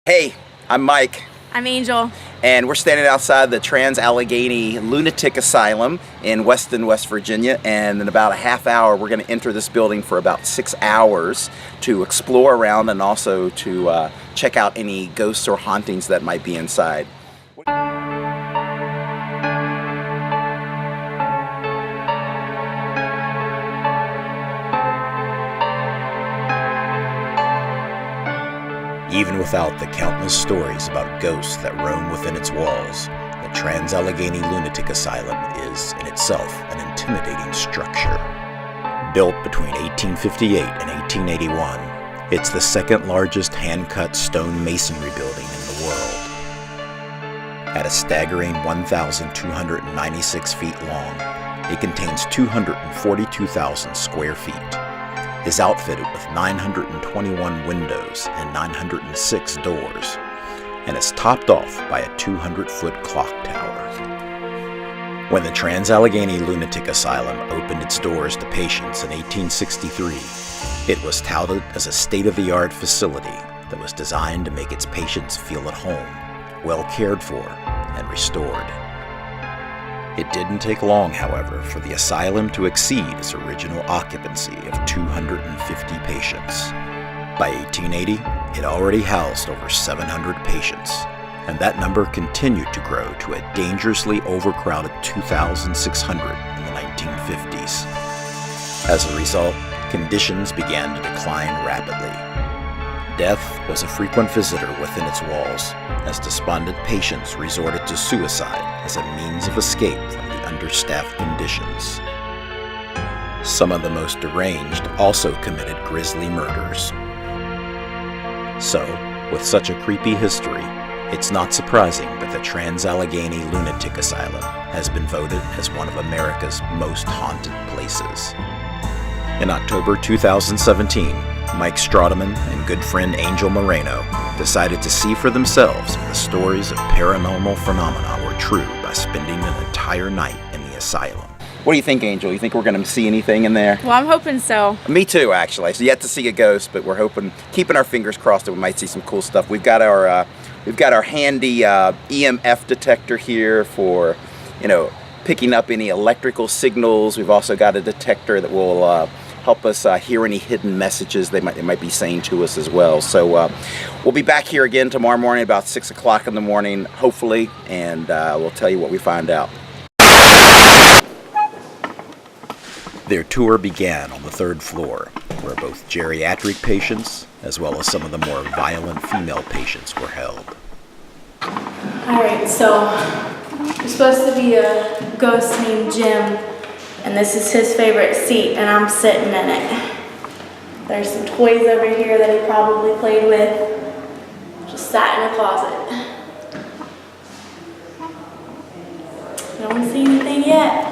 Hey, I'm Mike, I'm Angel. and we're standing outside the Trans-Allegheny Lunatic Asylum in Weston, West Virginia, and in about a half hour we're going to enter this building for about 6 hours to explore around and also to check out any ghosts or hauntings that might be inside. Even without the countless stories about ghosts that roam within its walls, the Trans-Allegheny Lunatic Asylum is, in itself, an intimidating structure. Built between 1858 and 1881, it's the second largest hand-cut stone masonry building in the world. At a staggering 1,296 feet long, it contains 242,000 square feet. Is outfitted with 921 windows and 906 doors, and is topped off by a 200-foot clock tower. When the Trans-Allegheny Lunatic Asylum opened its doors to patients in 1863, it was touted as a state-of-the-art facility that was designed to make its patients feel at home, well cared for, and restored. It didn't take long, however, for the asylum to exceed its original occupancy of 250 patients. By 1880, it already housed over 700 patients, and that number continued to grow to a dangerously overcrowded 2,600 in the 1950s. As a result, conditions began to decline rapidly. Death was a frequent visitor within its walls, as despondent patients resorted to suicide as a means of escape from the understaffed conditions. Some of the most deranged also committed grisly murders. So, with such a creepy history, it's not surprising that the Trans-Allegheny Lunatic Asylum has been voted as one of America's most haunted places. In October 2017, Mike Straudeman and good friend Angel Moreno decided to see for themselves if the stories of paranormal phenomena were true by spending an entire night in the asylum. What do you think, Angel? You think we're going to see anything in there? Well, I'm hoping so. Me too, actually. So yet to see a ghost, but we're hoping, keeping our fingers crossed that we might see some cool stuff. We've got our handy EMF detector here for, picking up any electrical signals. We've also got a detector that will help us hear any hidden messages they might be saying to us as well. So we'll be back here again tomorrow morning about 6 o'clock in the morning, hopefully, and we'll tell you what we find out. Their tour began on the 3rd floor, where both geriatric patients as well as some of the more violent female patients were held. Alright, so there's supposed to be a ghost named Jim, and this is his favorite seat, and I'm sitting in it. There's some toys over here that he probably played with. Just sat in a closet. I don't see anything yet,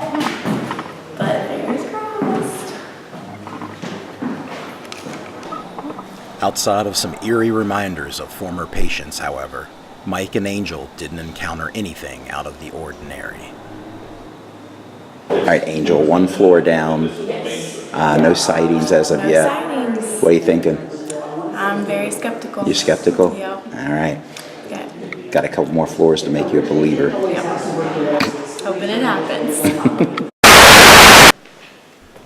but fingers crossed. Outside of some eerie reminders of former patients, however, Mike and Angel didn't encounter anything out of the ordinary. All right, Angel, 1 floor down. No sightings as of yet. No sightings. What are you thinking? I'm very skeptical. You're skeptical? Yep. All right. Okay. Got a couple more floors to make you a believer. Yep. Hoping it happens.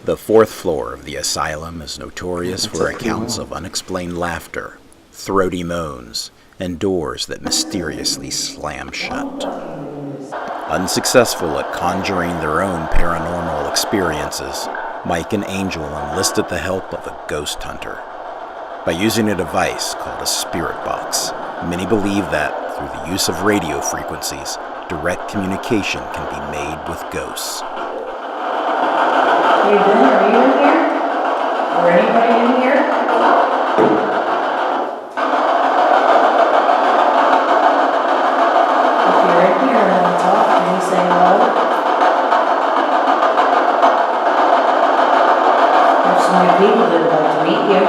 The 4th floor of the asylum is notorious for accounts of unexplained laughter, throaty moans, and doors that mysteriously slam shut. Unsuccessful at conjuring their own paranormal experiences, Mike and Angel enlisted the help of a ghost hunter. By using a device called a spirit box, many believe that, through the use of radio frequencies, direct communication can be made with ghosts. Hey, Ben, are you in here? Or anybody in here? If you're in here and want to talk, can you say hello? There's some new people that would like to meet you.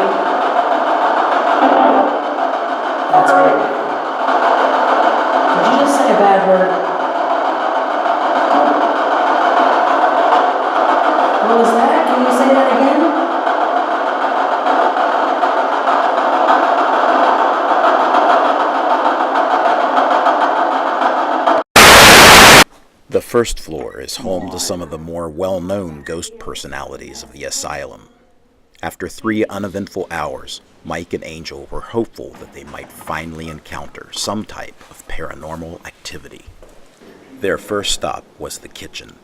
That's good. Did you just say a bad word? What was that? Can you say that again? first floor is home to some of the more well-known ghost personalities of the asylum. After 3 uneventful hours, Mike and Angel were hopeful that they might finally encounter some type of paranormal activity. Their first stop was the kitchen.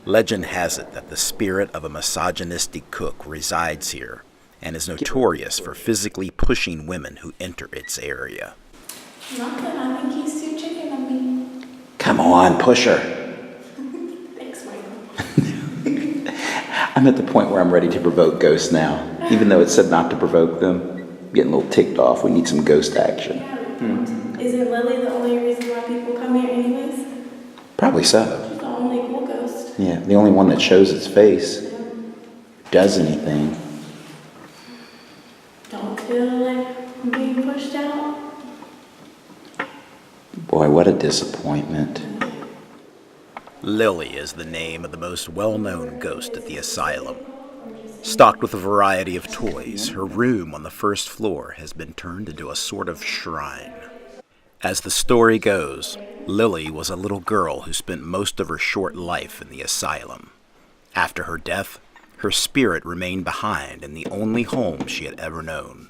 Legend has it that the spirit of a misogynistic cook resides here and is notorious for physically pushing women who enter its area. Nothing, I think he's too chicken of me. Come on, push her. Thanks, Michael. I'm at the point where I'm ready to provoke ghosts now. Even though it said not to provoke them, I'm getting a little ticked off. We need some ghost action. Isn't Lily the only reason why people come here anyways? Probably so. She's the only cool ghost. Yeah, the only one that shows its face. Does anything. Don't feel like I'm being pushed out. Boy, what a disappointment. Lily is the name of the most well-known ghost at the asylum. Stocked with a variety of toys, her room on the first floor has been turned into a sort of shrine. As the story goes, Lily was a little girl who spent most of her short life in the asylum. After her death, her spirit remained behind in the only home she had ever known.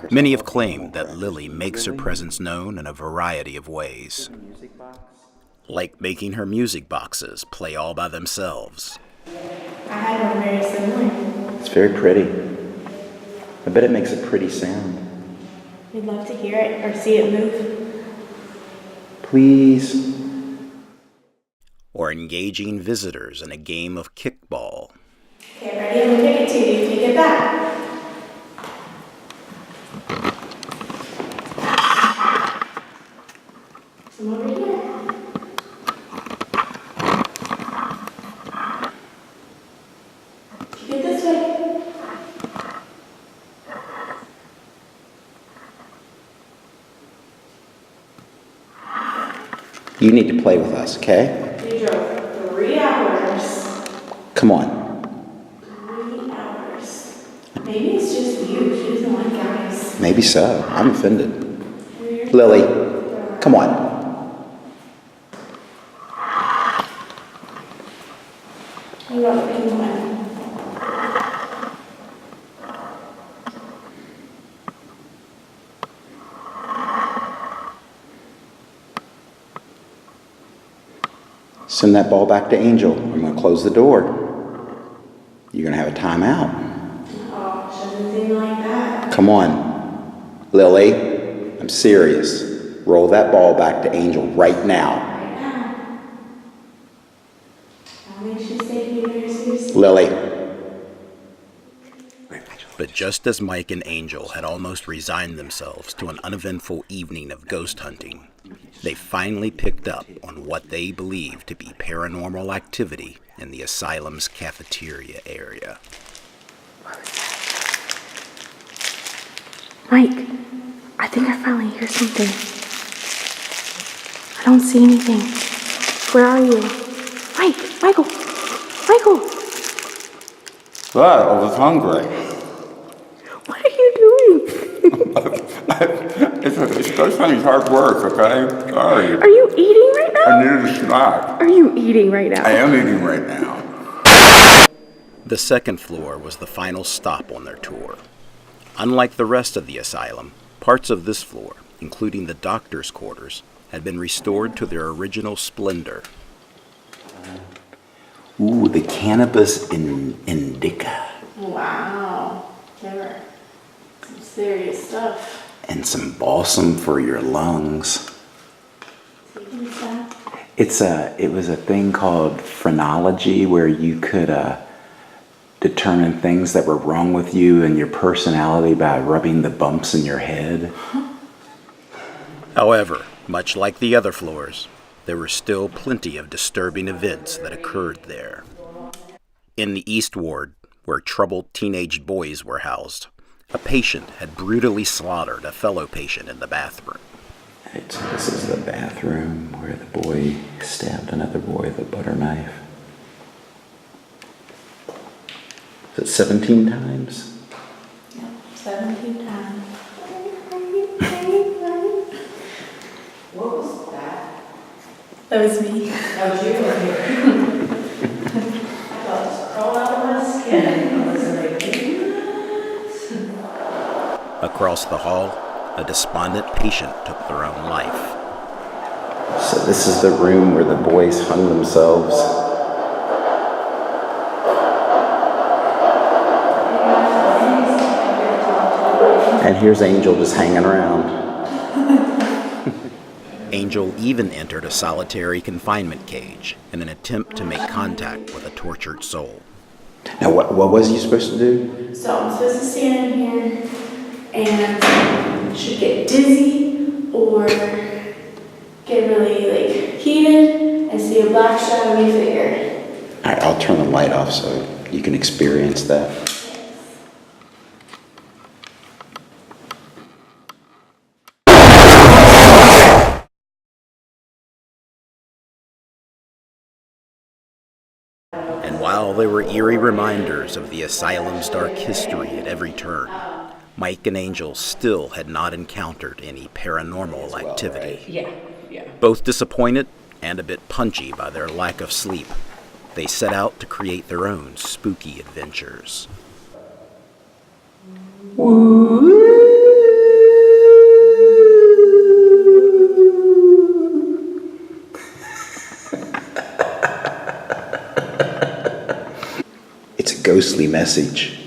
Many have claimed that Lily makes her presence known in a variety of ways, like making her music boxes play all by themselves. I had one very similar. It's very pretty. I bet it makes a pretty sound. We'd love to hear it or see it move. Please. Or engaging visitors in a game of kickball. Okay, ready? I'm gonna pick it to you. Take it back. Come over here. Get this way. You need to play with us, okay? You drove 3 hours. Come on. 3 hours. Maybe it's just you. She doesn't like guys. Maybe so. I'm offended. Lily, come on. What about the pink one? Send that ball back to Angel. I'm going to close the door. You're going to have a timeout. Oh, she doesn't seem like that. Come on. Lily, I'm serious. Roll that ball back to Angel right now. Right now. I'll make sure say you very seriously. Lily. But just as Mike and Angel had almost resigned themselves to an uneventful evening of ghost hunting, they finally picked up on what they believed to be paranormal activity in the asylum's cafeteria area. Mike, I think I finally hear something. I don't see anything. Where are you? Michael! Well, I was hungry. What are you doing? It's sometimes hard work, okay? Sorry. Are you eating right now? I needed a snack. Are you eating right now? I am eating right now. The second floor was the final stop on their tour. Unlike the rest of the asylum, parts of this floor, including the doctor's quarters, had been restored to their original splendor. Ooh, the cannabis indica. Wow. There were some serious stuff. And some balsam for your lungs. What's that? It was a thing called phrenology where you could determine things that were wrong with you and your personality by rubbing the bumps in your head. However, much like the other floors, there were still plenty of disturbing events that occurred there. In the East Ward, where troubled teenage boys were housed, a patient had brutally slaughtered a fellow patient in the bathroom. Right, so this is the bathroom where the boy stabbed another boy with a butter knife. Is it 17 times? Yep, 17 times. What was that? That was me. That was you right here. I thought this crawled out of my skin. I was like, what? Across the hall, a despondent patient took their own life. So this is the room where the boys hung themselves. And here's Angel just hanging around. Angel even entered a solitary confinement cage in an attempt to make contact with a tortured soul. Now what was you supposed to do? So I'm supposed to stand in here and should get dizzy or get really heated and see a black shadowy figure. Alright, I'll turn the light off so you can experience that. And while there were eerie reminders of the asylum's dark history at every turn, Mike and Angel still had not encountered any paranormal activity. Yeah. Both disappointed and a bit punchy by their lack of sleep, they set out to create their own spooky adventures. It's a ghostly message.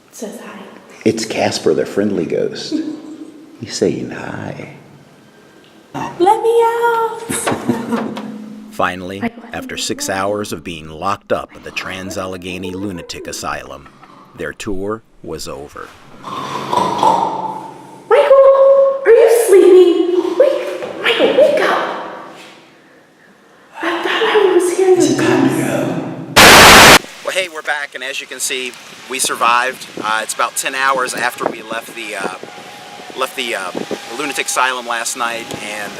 It says hi. It's Casper, the friendly ghost. He's saying hi. Let me out! Finally, after 6 hours of being locked up at the Trans-Allegheny Lunatic Asylum, their tour was over. Michael, are you sleeping? Michael, wake up! I thought I was hearing the ghost. Well, hey, we're back, and as you can see, we survived. It's about 10 hours after we left the lunatic asylum last night, and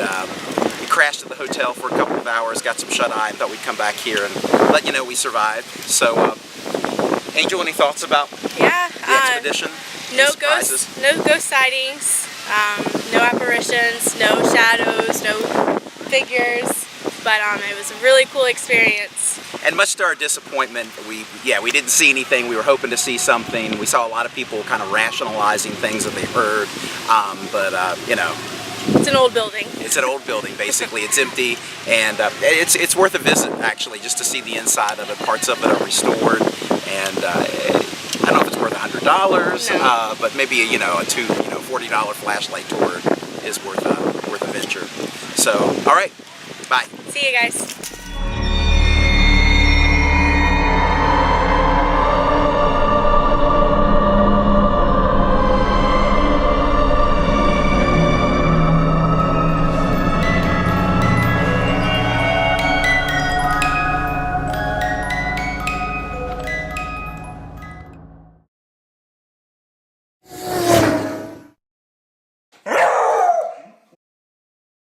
we crashed at the hotel for a couple of hours, got some shut-eye, and thought we'd come back here and let you know we survived. So, Angel, any thoughts about the expedition? No ghost sightings, no apparitions, no shadows, no figures, but it was a really cool experience. And much to our disappointment, we didn't see anything. We were hoping to see something. We saw a lot of people kind of rationalizing things that they heard, but you know. It's an old building. It's an old building, basically. It's empty, and it's worth a visit, actually, just to see the inside of it. Parts of it are restored, and I don't know if it's worth $100, No. but maybe a $40 flashlight tour is worth a venture. So, all right, bye. See you guys.